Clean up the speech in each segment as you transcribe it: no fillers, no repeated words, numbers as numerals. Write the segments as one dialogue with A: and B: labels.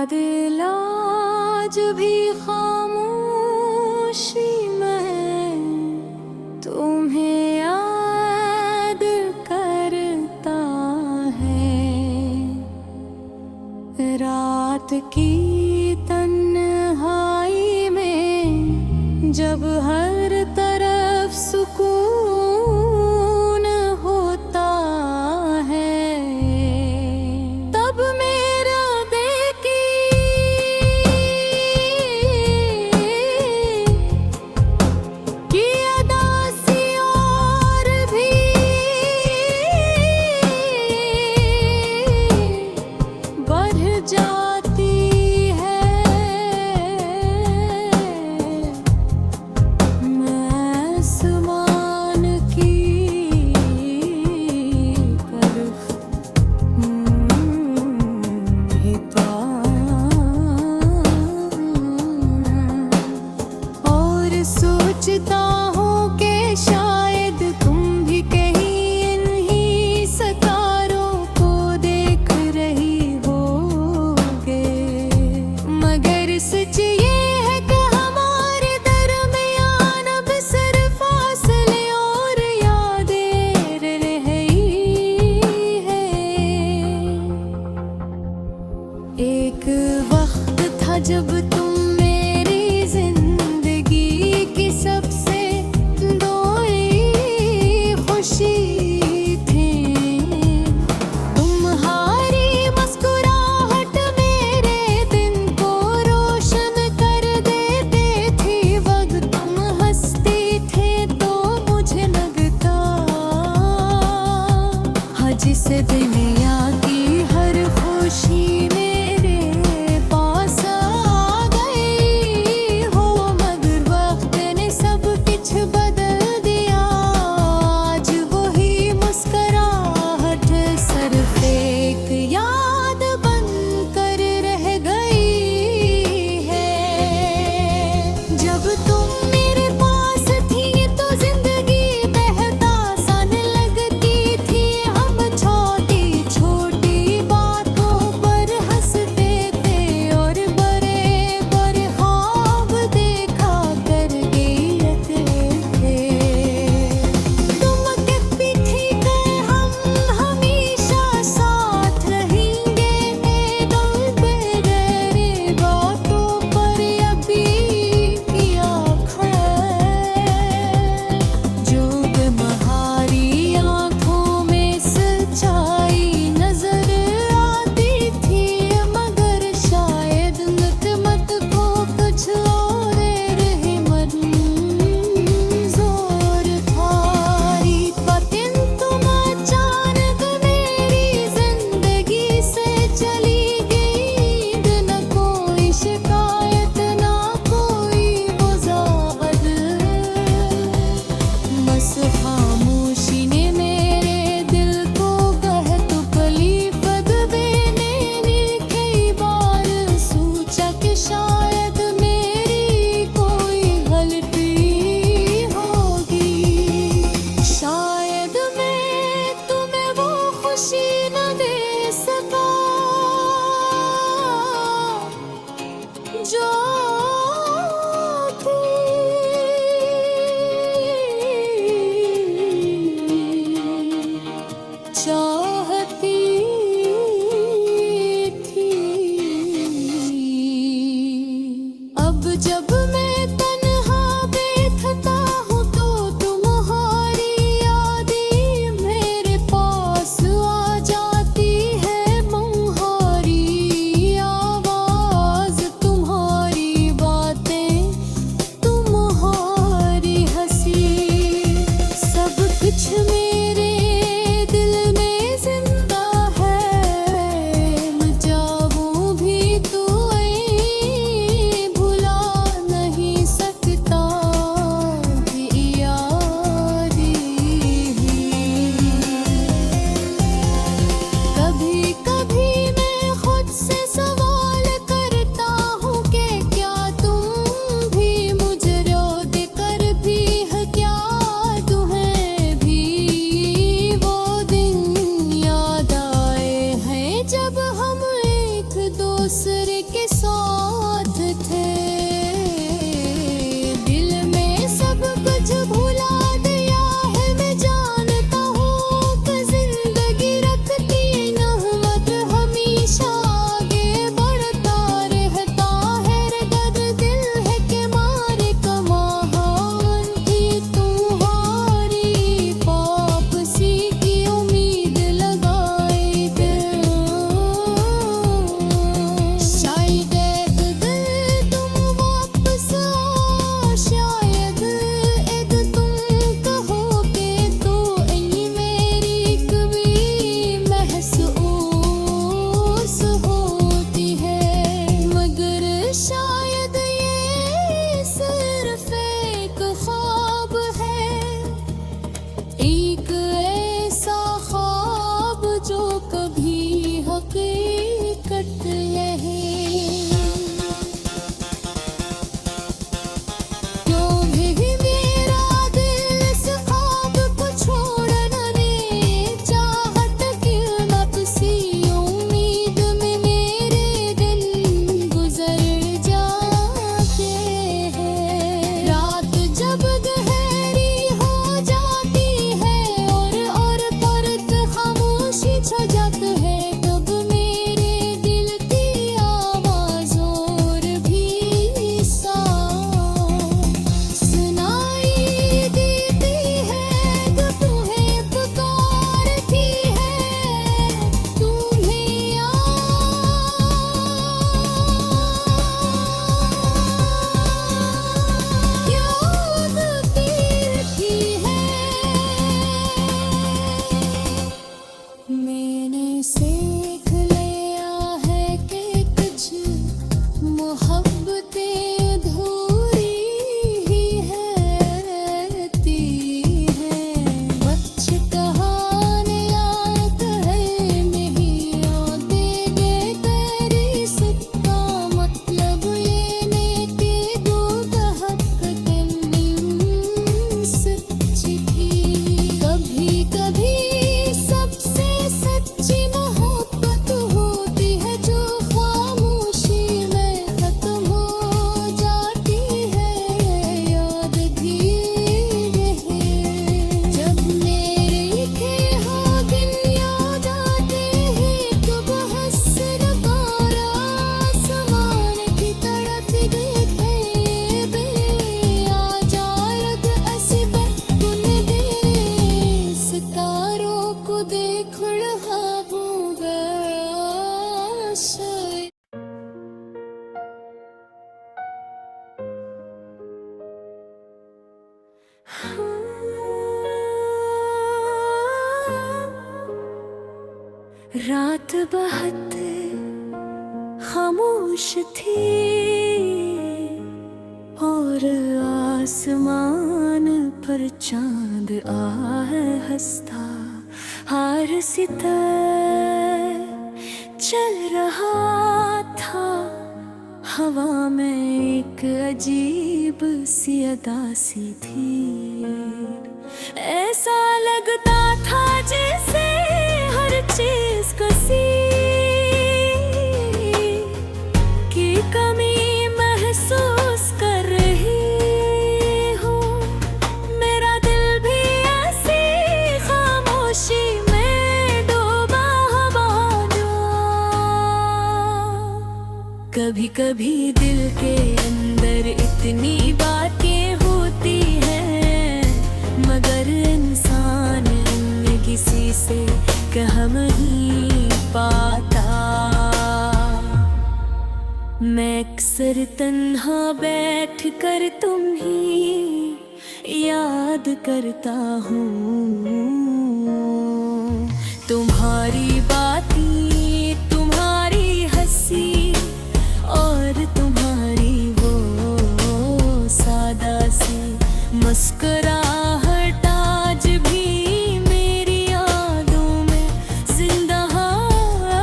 A: दिल आज भी खामोशी में तुम्हें याद करता है। रात की तन्हाई में जब हर तरफ सुकून होता है, तब मेरा दिल की अदासी और भी बढ़ जाती है। सोचता हूँ कि शायद तुम भी कहीं इन्हीं सितारों को देख रही होगे, मगर सच ये है कि हमारे दरमियान अब सिर्फ फासले और यादें रही है। एक वक्त था जब तुम सबसे दोई खुशी थे। तुम्हारी मुस्कुराहट मेरे दिन को रोशन कर देते थी। वक्त तुम हंसती थे तो मुझे लगता हाँ, जिस दुनिया की हर खुशी मेरे पास आ गई हो, मगर वक्त सब कुछ बदल दिया। आज वही मुस्कुराहट सिर्फ एक याद बनकर रह गई है। जब तुम मेरे पास थी तो जिंदगी बहता सन लगती थी। हम छोटी छोटी बातों पर हंसते थे और बड़े बड़े ख्वाब देखा करके चाहती थी। अब जब मैं तन्हा बैठता हूँ तो तुम्हारी यादें मेरे पास आ जाती है। तुम्हारी आवाज, तुम्हारी बातें, तुम्हारी हंसी, सब कुछ मेरे दिल में जिंदा है। मैं चाहूं भी तो भुला नहीं सकता ये यादें। कभी कभी मैं खुद से सवाल करता हूँ कि क्या तुम भी मुझे रो देकर भी है क्या? तुम्हें भी वो दिन याद आए हैं जब हम एक दूसरे के साथ थे। दिल में सब कुछ भुला दिया है, मैं जानता हूँ कि जिंदगी रखती नहमत हमेशा आगे बढ़ता रहता है। दर्द दिल है कि मारे कमाहान थी तुम्हारी वापसी की उम्मीद लगाए दिल। शायद एक दिन तुम वापस आओ, शायद एक तुम कहोगे तो ये मेरी कभी महसूस होती है। मगर शायद ये सिर्फ एक ख्वाब है, एक ऐसा ख्वाब जो कभी हकीकत नहीं। क्यों भी मेरा दिल इस ख्वाब को छोड़ना ने चाहत की वापसी उम्मीद में मेरे दिन गुजर जाते हैं। रात जब गहरी हो जाती है और परत खामोशी छा जाती है, तब मेरे दिल की आवाज़ और भी साफ सुनाई देती है। जो तुम्हें पुकारती है, तुम्हें याद करती है। मैंने सीख लिया है कि कुछ मोहब्बतें अधूरी ही रहती हैं। वक्त कहानी याद है नहीं आते तेरी सत्ता, मतलब ये नेकी दो हक सच्ची थी। कभी कभी सबसे सच्ची मोहब्बत होती है जो खामोशी में खत्म हो जाती है। याद धीरे जब मेरे के हो दिन याद आते हैं, कब हंसन पारा आसमान की तरफ देखे बे आ जायद असीबत कुन दे सितारों को देख रहा होगा शायद। रात बहुत खामोश थी और आसमान पर चांद हंसता हार सितार चल रहा था। हवा में एक अजीब सी अदा सी थी, ऐसा लगता था जैसे हर चीज कसी की कमी महसूस कर रही हो। मेरा दिल भी ऐसी खामोशी में डूबा हवा जो। कभी कभी दिल के अंदर इतनी बातें होती हैं, मगर इंसान इनमें किसी से कह नहीं पाता। मैं अक्सर तन्हा बैठ कर तुम्हीं याद करता हूँ। तुम्हारी बातें, तुम्हारी हंसी और तुम्हारी वो सादा सी मुस्कुराहट आज भी मेरी यादों में जिंदा है।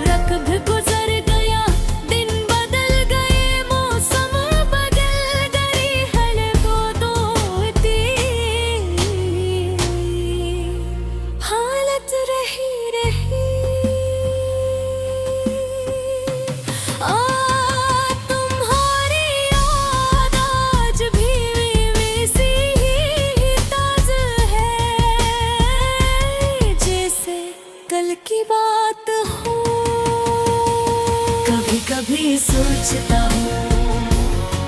A: रकब गुजर गया, दिन बदल गए, मौसम बदल गई है वो दोती हालत साथ हूँ। कभी कभी सोचता हूँ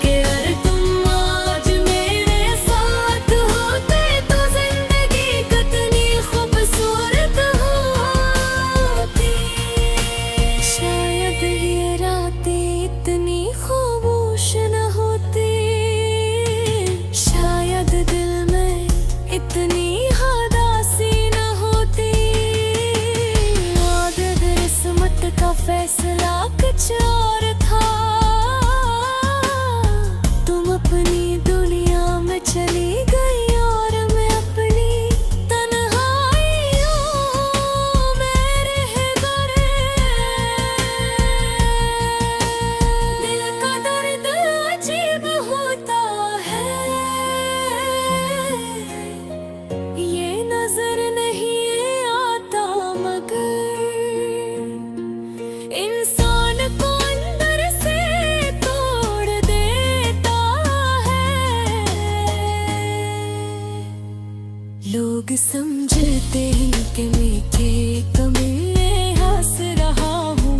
A: कि अरे तुम आज मेरे साथ होते तो जिंदगी कितनी खूबसूरत होती। शायद ये रातें इतनी खामोश न होती, शायद दिल में इतनी उदासी न होती। और किस्मत का फैसला कुछ और था, तुम अपनी दुनिया में चली गई और मैं अपनी तन्हाइयों में रह गई। दिल का दर्द अजीब होता है, ये नजर नहीं आता मगर इंसान को अंदर से तोड़ देता है। लोग समझते हैं कि मैं के कमीने हंस रहा हूँ,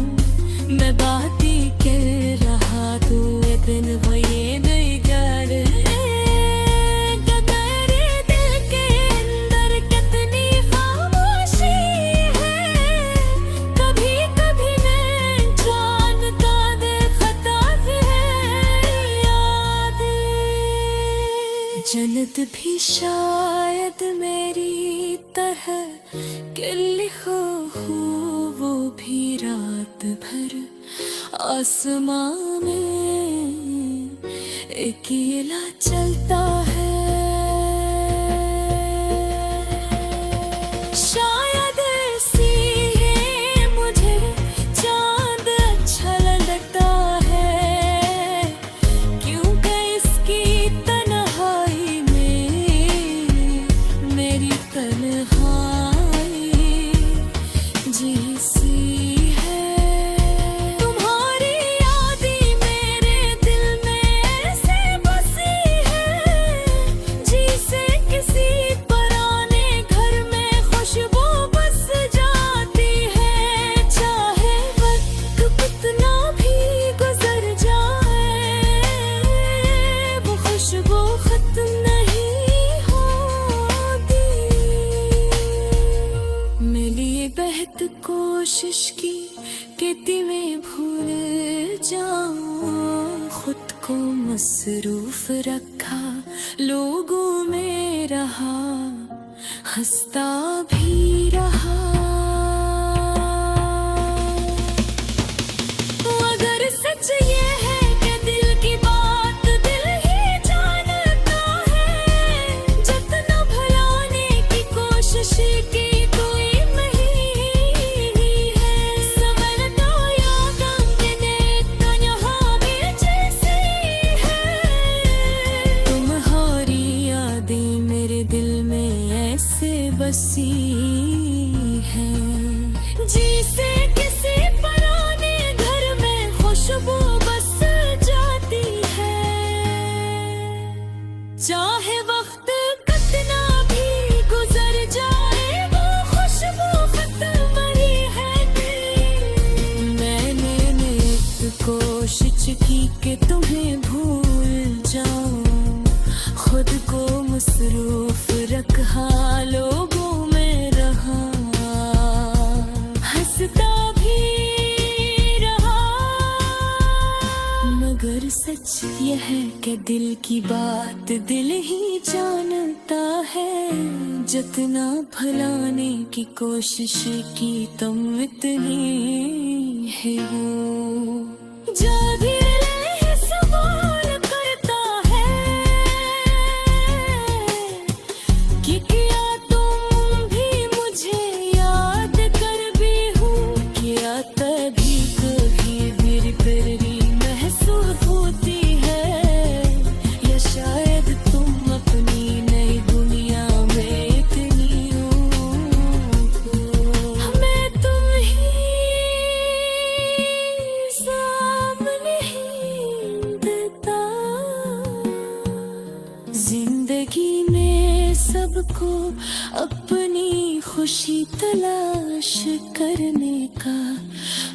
A: मैं बात ही कर रहा तू दिन वो ये नहीं कर। मेरे दिल के अंदर कितनी खामोशी है, कभी कभी मैं जान का देखता है याद। जन्नत भी शायद मेरी तरह के लिखो हो, वो भी रात भर आसमां में अकेला चलता है। शायद ऐसी है मुझे चांद अच्छा लगता है, क्योंकि इसकी तन्हाई में मेरी तन्हाई जैसी है। तुम्हारी यादें मेरे दिल में ऐसे बसी है, जिसे किसी पुराने घर में खुशबू बस जाती है। चाहे वक्त कितना भी गुजर जाए, वो खुशबू खत्म नहीं होती। मिली बेहद कोशिश की कि मैं भूल जाऊं, खुद को मसरूफ रखा, लोगों में रहा, हंसता भी रहा। अगर सच ये है कि दिल की बात दिल ही जानता है, जितना भुलाने की कोशिश की कोई नहीं है। संवरता या गमगीने तन्हा भी जैसी है, तुम्हारी यादें मेरे दिल में ऐसे बसी है, जिसे किसी पुराने घर में खुशबू बस जाती है। चाहे वक्त कितना भी गुजर जाए, वो खुशबू खत्म नहीं है। मैंने नित कोशिश की कि तुम्हें भूल जाऊं, खुद को मसरूफ रखा, लोगों में रहा, हंसता भी रहा। मगर सच यह है कि दिल की बात दिल ही जानता है, जितना भुलाने की कोशिश की तुम इतनी है वो। जब भी दिल सवाल करता है कि क्या तुम भी मुझे याद कर भी हो, क्या तभी कभी मेरी प्यारी महसूस होती है, या शायद तुम अपनी नई दुनिया में इतनी हो। मैं तुम ही सामने ही देता, जिंदगी में सबको अपनी खुशी खुशी तलाश करने का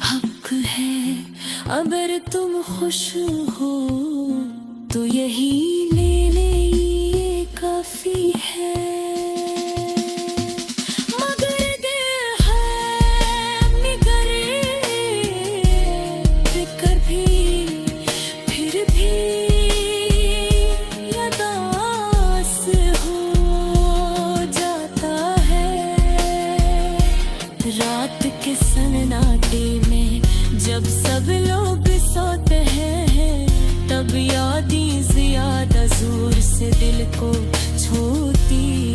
A: हक है। अगर तुम खुश हो तो यही ले ले, ये काफी है। मगर दिल है निगरे फिकर भी, फिर भी उदास हो जाता है। रात के सन्नाटे में जब सब लोग सोते हैं, तब यादें ज्यादा जोर से दिल को छूती